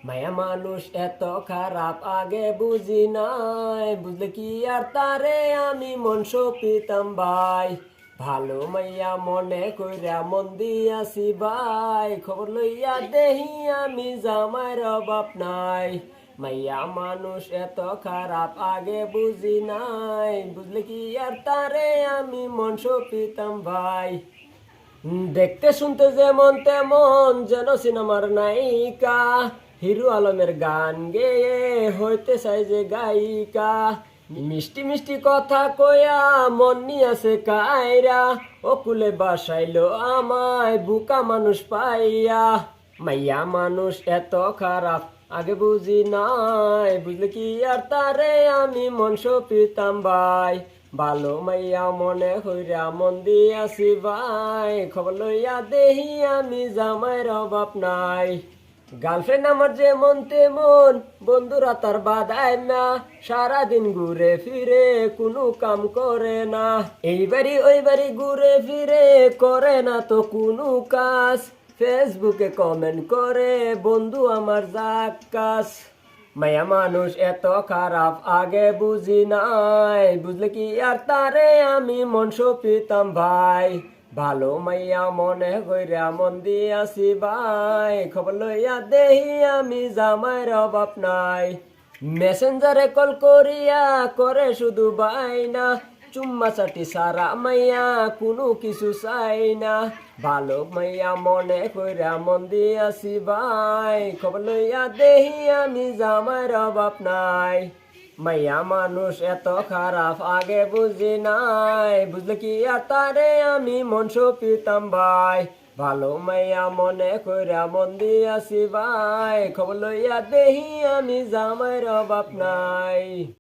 মায়া মানুষ এত খারাপ আগে বুঝি নাই, বুঝলে কি আর তারে আমি মন সপিতাম ভাই। ভালো মাইয়া মনে কইরা মন দিয়াছি ভাই, খবর লইয়া দেহি আমি জামাইর অভাব নাই। মাইয়া মানুষ এত খারাপ আগে বুঝি নাই, বুঝলে কি আর তারে আমি মন সপিতাম ভাই। দেখতে শুনতে যেমন তেমন, যেন সিনেমার নায়িকা, হিরো আলমের গান গেয়ে হইতে চাই যে গায়িকা। মিষ্টি মিষ্টি কথা কয়া মন নিয়াছে কায়রা, ও কুলে বাসাইলো আমায় বুকা মানুষ পাইয়া। মাইয়া মানুষ এত খারাপ আগে বুঝি নাই, বুঝলে কি আর তারে আমি মন সপিতাম ভাই। ভালো মাইয়া মনে হইরা মন দিয়াছি ভাই, খবর লইয়া দেহি আমি জামাইর অভাব নাই। গার্লফ্রেন্ড আমার যেমন তেমন, বন্ধুরা তার বাধায় না, সারাদিন ঘুরে ফিরে কোনো কাম করে না। এই বাড়ি ওই বাড়ি ঘুরে ফিরে করে না তো কোনো কাজ, ফেসবুকে কমেন্ট করে বন্ধু আমার জাক্কাস। মায়া মানুষ এত খারাপ আগে বুঝি নাই, বুঝলে কি আর তারে আমি মন সপিতাম ভাই। ভালো মাইয়া মনে কইরা মন দিয়াছি ভাই, খবর লইয়া দেহি আমি জামাইর অভাব নাই। মেসেঞ্জারে কল করিয়া করে শুধু বাইনা, চুম্মা চাটি সারা মাইয়া কোনো কিছু চাই না। ভালো মাইয়া মনে কইরা মন দিয়াছি ভাই, খবর লইয়া দেহি আমি জামাইর অভাব নাই। মাইয়া মানুষ এত খারাপ আগে বুঝি নাই, বুঝলে কি আর তারে আমি মন সপিতাম ভাই। ভালো মাইয়া মনে কইরা মন দিয়াছি ভাই, খবর লইয়া দেহি আমি জামাইর অভাব নাই।